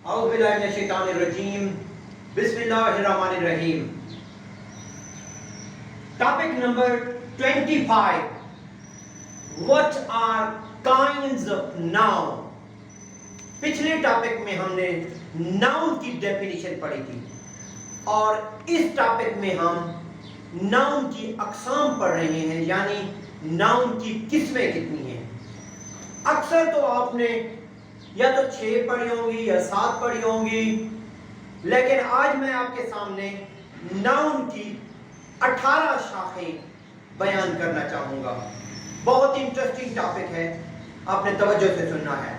اعوذ باللہ من الشیطان الرجیم بسم اللہ الرحمن الرحیم. Topic number 25. What are kinds of noun? پچھلے ٹاپک میں ہم نے ناؤن کی ڈیفینیشن پڑھی تھی اور اس ٹاپک میں ہم ناؤن کی اقسام پڑھ رہے ہیں، یعنی ناؤن کی قسمیں کتنی ہیں. اکثر تو آپ نے یا تو 6 پڑھی ہوں گی یا 7 پڑھی ہوں گی، لیکن آج میں آپ کے سامنے ناؤن کی 18 شاخیں بیان کرنا چاہوں گا. بہت انٹرسٹنگ ٹاپک ہے، آپ نے توجہ سے سننا ہے.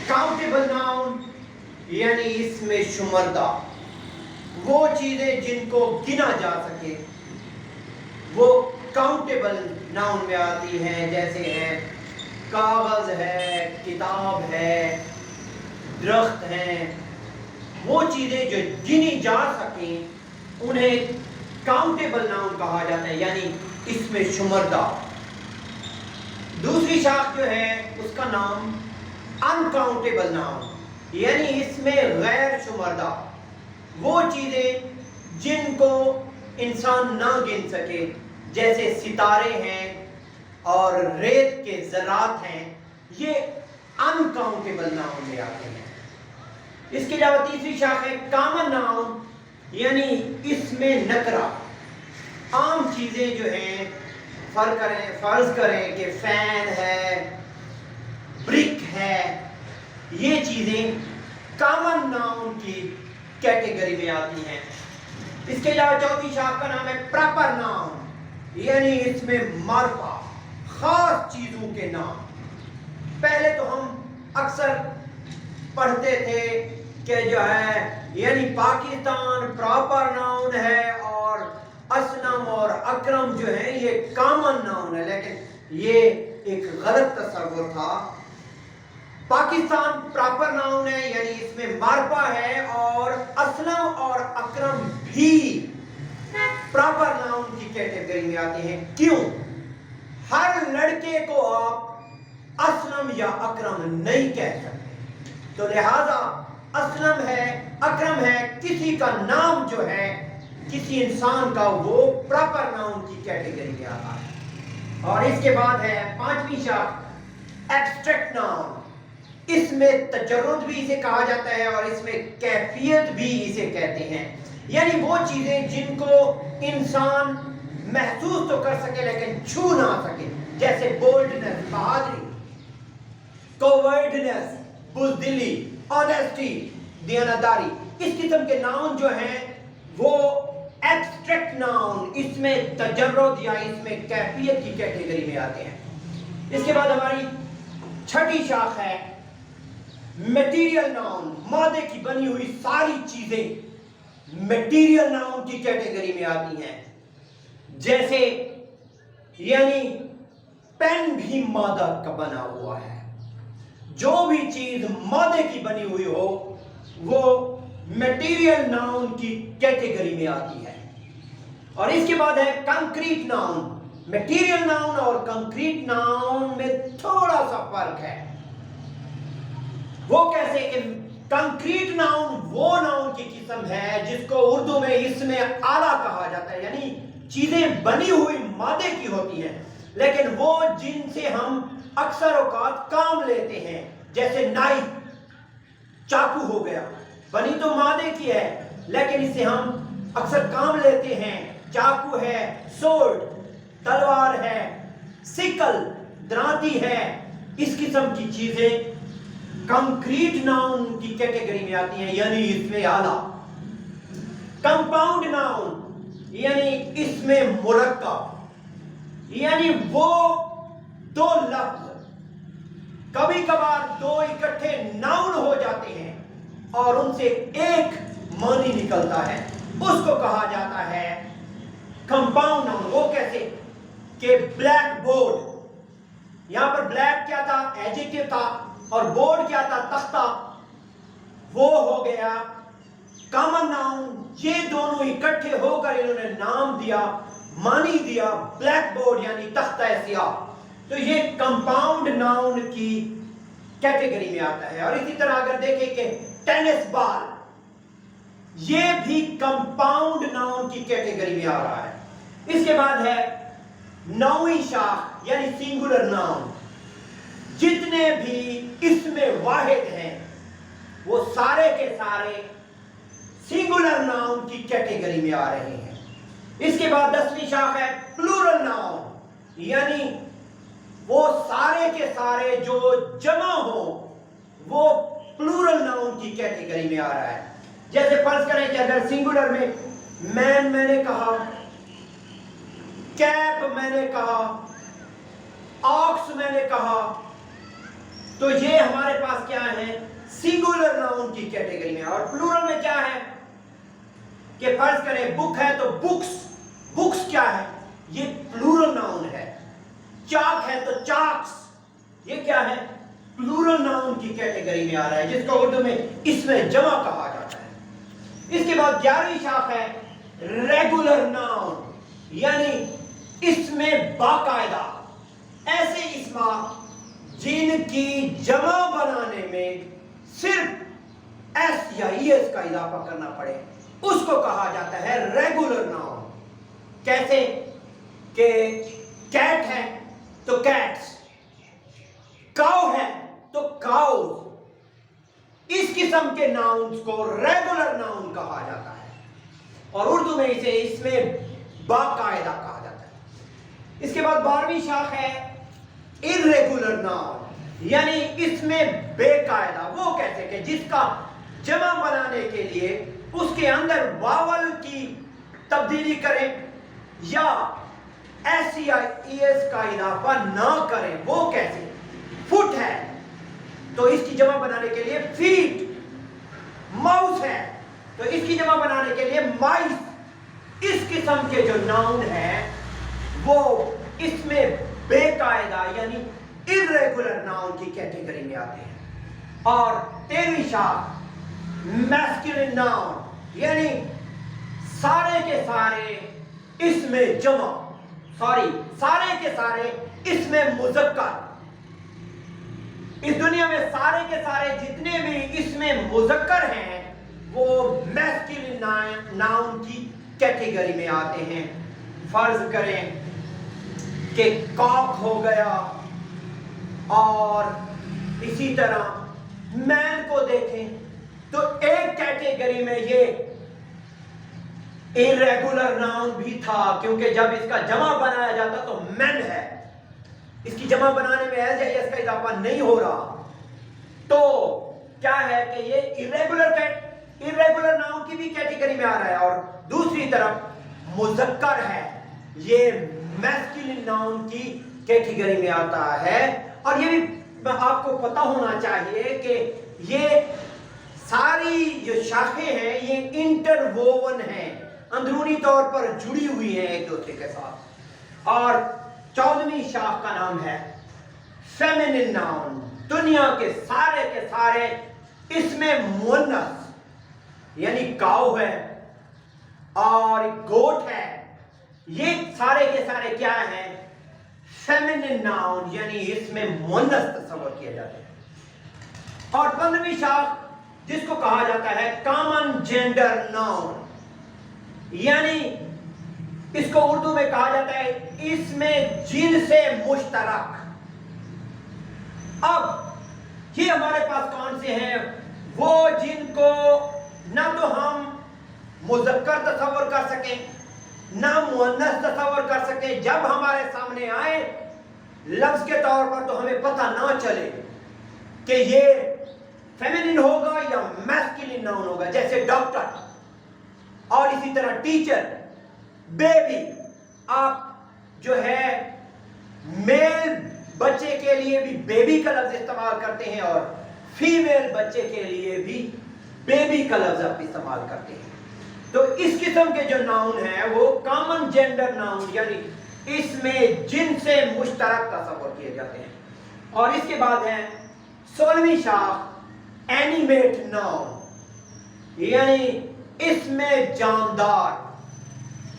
کاؤنٹیبل ناؤن یعنی اس میں شمردہ، وہ چیزیں جن کو گنا جا سکے وہ کاؤنٹیبل ناؤن میں آتی ہیں، جیسے ہے کاغذ ہے، کتاب ہے، درخت ہیں. وہ چیزیں جو گنی جا سکیں انہیں کاؤنٹیبل ناؤن کہا جاتا ہے، یعنی اس میں شمردہ. دوسری شاخ جو ہے اس کا نام انکاؤنٹیبل ناؤن، یعنی اس میں غیر شمردہ، وہ چیزیں جن کو انسان نہ گن سکے، جیسے ستارے ہیں اور ریت کے ذرات ہیں، یہ انکاؤنٹیبل ناؤن میں آتے ہیں. اس کے علاوہ تیسری شاخ ہے کامن ناؤن، یعنی اس میں نکرہ، عام چیزیں جو ہیں، فرض کریں کہ فین ہے، برک ہے، یہ چیزیں کامن ناؤن کی کیٹیگری میں آتی ہیں. اس کے علاوہ چوتھی شاخ کا نام ہے پراپر ناؤن، یعنی اس میں معرفہ، خاص چیزوں کے نام. پہلے تو ہم اکثر پڑھتے تھے کہ جو ہے یعنی پاکستان پراپر ناؤن ہے اور اسلم اور اکرم جو ہیں یہ کامن ناؤن ہے، لیکن یہ ایک غلط تصور تھا. پاکستان پراپر ناؤن ہے، یعنی اس میں معرفہ ہے، اور اسلم اور اکرم بھی پراپر ناؤن کی کیٹیگری میں آتے ہیں. کیوں؟ ہر لڑکے کو آپ اسلم یا اکرم نہیں کہہ سکتے، تو لہذا اسلم ہے، اکرم ہے، کسی کا نام جو ہے کسی انسان کا، وہ پراپر ناؤن کی کیٹیگری میں آتا ہے. اور اس کے بعد ہے 5ویں شاخ ایبسٹریکٹ ناؤن. اس میں تجرد بھی اسے کہا جاتا ہے اور اس میں کیفیت بھی اسے کہتے ہیں، یعنی وہ چیزیں جن کو انسان محسوس تو کر سکے لیکن چھو نہ سکے، جیسے بولڈنس، بہادری، کوورڈنس، بزدلی، آنیسٹی، دیانتداری. اس قسم کے ناؤن جو ہیں وہ ایبسٹریکٹ ناؤن، اس میں تجرد یا اس میں کیفیت کی کیٹیگری میں آتے ہیں. اس کے بعد ہماری 6ٹھی شاخ ہے میٹیریل ناؤن. مادے کی بنی ہوئی ساری چیزیں میٹیریل ناؤن کی کیٹیگری میں آتی ہیں، جیسے یعنی پین بھی مادہ کا بنا ہوا ہے. جو بھی چیز مادے کی بنی ہوئی ہو وہ میٹیریل ناؤن کی کیٹیگری میں آتی ہے. اور اس کے بعد ہے کنکریٹ ناؤن. میٹیریل ناؤن اور کنکریٹ ناؤن میں تھوڑا سا فرق ہے. وہ کیسے کہ کنکریٹ ناؤن وہ ناؤن کی قسم ہے جس کو اردو میں اسم اعلیٰ کہا جاتا ہے، یعنی چیزیں بنی ہوئی مادے کی ہوتی ہیں لیکن وہ جن سے ہم اکثر اوقات کام لیتے ہیں، جیسے نائف، چاقو ہو گیا، بنی تو مادے کی ہے لیکن اسے ہم اکثر کام لیتے ہیں. چاقو ہے، سورڈ، تلوار ہے، سکل، درانتی ہے. اس قسم کی چیزیں کنکریٹ ناؤن کی کیٹیگری میں آتی ہیں، یعنی اس میں اعلیٰ. کمپاؤنڈ ناؤن یعنی اس میں مرکب، یعنی وہ دو لفظ کبھی کبھار 2 اکٹھے ناؤن ہو جاتے ہیں اور ان سے ایک معنی نکلتا ہے، اس کو کہا جاتا ہے کمپاؤنڈ ناؤن. وہ کیسے کہ بلیک بورڈ، یہاں پر بلیک کیا تھا؟ ایڈجیکٹو تھا، اور بورڈ کیا تھا؟ تختہ. وہ ہو گیا کامن ناؤن. یہ دونوں اکٹھے ہو کر انہوں نے نام دیا، معنی دیا، بلیک بورڈ یعنی تختہ سیاہ. تو یہ کمپاؤنڈ ناؤن کی कैटेगरी में आता है। और इसी तरह अगर देखें कि टेनिस बॉल, ये भी कंपाउंड नाउन की कैटेगरी में आ रहा है। इसके बाद है नौवीं शाख यानी सिंगुलर नाउन। जितने भी इसमें वाहिद हैं वो सारे के सारे सिंगुलर नाउन की कैटेगरी में आ रहे हैं। इसके बाद 10वीं शाख है प्लूरल नाउन, यानी वो सारे के सारे जो जमा हो वो प्लूरल नाउन की कैटेगरी में आ रहा है। जैसे फर्ज करें कि अगर सिंगुलर में मैन मैंने कहा, कैप मैंने कहा, ऑक्स मैंने कहा, तो ये हमारे पास क्या है, सिंगुलर नाउन की कैटेगरी में। और प्लूरल में क्या है कि फर्ज करें बुक है तो बुक्स, बुक्स क्या है, ये प्लूरल नाउन है। चाक है तो चाक्स, ये क्या है, प्लूरल नाउन की कैटेगरी में आ रहा है, जिसको उर्दू में इसमें जमा कहा जाता है। इसके बाद 11वीं शाख है रेगुलर नाउन, यानी इसमें बाकायदा ऐसे इस्मा जिनकी जमा बनाने में सिर्फ एस या ईएस का इजाफा करना पड़े, उसको कहा जाता है रेगुलर नाउन। कैसे कि कैट है तो कैट्स, काउ है तो काउज। इस किस्म के नाउन्स को रेगुलर नाउन कहा जाता है और उर्दू में इसे इसमें बाकायदा कहा जाता है। इसके बाद 12वीं शाख है इर्रेगुलर नाउन, यानी इसमें बेकायदा। वो कैसे कि जिसका जमा बनाने के लिए उसके अंदर वावल की तब्दीली करें या एस या ईएस का इजाफा ना करें। वो कैसे, फुट है तो इसकी जमा बनाने के लिए फीट, माउस है तो इसकी जमा बनाने के लिए माइस। इस किस्म के जो नाउन है वो इसमें बेकायदा यानी इर्रेगुलर नाउन की कैटेगरी में आते हैं। और 13वीं शाख मैस्कुलिन नाउन, यानी सारे के सारे इसमें जमा, सारे के सारे इसमें मुज़क्कर। इस दुनिया में सारे के सारे जितने भी इसमें मुज़क्कर हैं वो मैस्कुलिन नाउन की कैटेगरी में आते हैं। फर्ज करें कि कॉक हो गया, और इसी तरह मैन को देखें तो एक कैटेगरी में ये इर्रेगुलर नाउन भी था, क्योंकि जब इसका जमा बनाया जाता तो मैन है, इसकी जमा बनाने में एस या एस का इजाफा नहीं हो रहा, तो क्या है कि ये इर्रेगुलर नाउन की भी कैटेगरी में आ रहा है। और दूसरी तरफ मुज़क्कर है, ये मैस्कुलिन नाउन की कैटेगरी में आता है। और ये भी आपको पता होना चाहिए कि ये सारी जो शाखें हैं ये इंटरवोवन हैं, अंदरूनी तौर पर जुड़ी हुई हैं एक दूसरे के साथ। और 14वीं शाख का नाम है फेमिनिन नाउन। दुनिया के सारे इसमें मुअन्नस यानी काऊ है और गोट है, ये सारे के सारे क्या हैं, फेमिनिन नाउन, यानी इसमें मुअन्नस तस्वर किया जाता है। और 15वीं शाख जिसको कहा जाता है कॉमन जेंडर नाउन, यानी इसको उर्दू में कहा जाता है इसमें जिनसे मुश्तरक। अब ये हमारे पास कौन से हैं, वो जिनको ना तो हम मुज़क्कर तस्वर कर सकें ना मुअन्नस तस्वर कर सकें। जब हमारे सामने आए लफ्ज के तौर पर तो हमें पता ना चले कि ये फेमिनिन होगा या मैस्कुलिन नाउन होगा, जैसे डॉक्टर और इसी तरह टीचर, बेबी। आप जो है मेल बच्चे के लिए भी बेबी का लफ्ज इस्तेमाल करते हैं और फीमेल बच्चे के लिए भी बेबी का लफ्ज आप इस्तेमाल करते हैं। तो इस किस्म के जो नाउन हैं वो कॉमन जेंडर नाउन, यानी इसमें जिनसे मुश्तरक तस्वर किए जाते हैं। और इसके बाद है 16वीं शाख एनिमेट नाउन, यानी इसमें जानदार।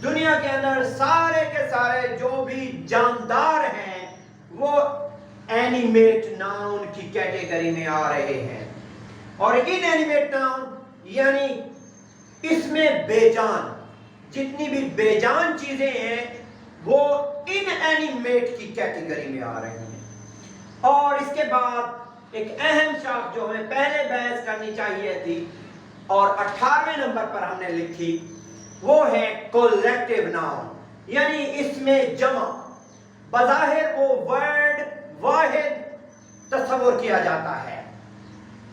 दुनिया के अंदर सारे के सारे जो भी जानदार हैं वो एनिमेट नाउन की कैटेगरी में आ रहे हैं। और इन एनिमेट नाउन यानी इसमें बेजान, जितनी भी बेजान चीजें हैं वो इन एनिमेट की कैटेगरी में आ रही हैं। और इसके बाद एक अहम शर्त जो हमें पहले बहस करनी चाहिए थी और 18वें नंबर पर हमने लिखी, वो है कलेक्टिव नाउन, यानी इसमें जमा। बज़ाहिर वो वर्ड वाहिद तस्वुर किया जाता है,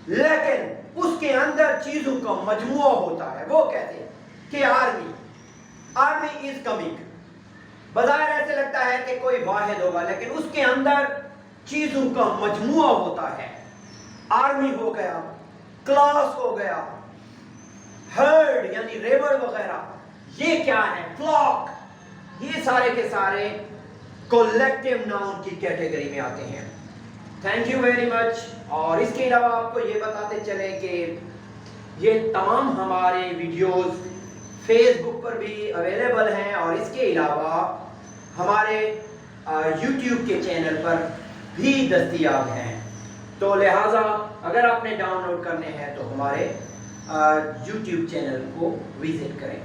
लेकिन उसके अंदर चीजों का मजमुआ होता है। वो कहते हैं कि आर्मी इज कमिंग। बज़ाहिर ऐसे लगता है कि कोई वाहिद होगा, लेकिन उसके अंदर चीजों का मजमुआ होता है। आर्मी हो गया, क्लास हो गया, हर्ड यानी रेबड़ वगैरह, ये क्या है, फ्लॉक, ये सारे के सारे कलेक्टिव नाउन की कैटेगरी में आते हैं। Thank you very much. और इसके अलावा आपको ये बताते चले कि ये तमाम हमारे वीडियोस फेसबुक पर भी अवेलेबल हैं और इसके अलावा हमारे यूट्यूब के चैनल पर भी दस्तयाब हैं। तो लिहाजा अगर आपने डाउनलोड करने हैं तो हमारे यूट्यूब चैनल को विजिट करें।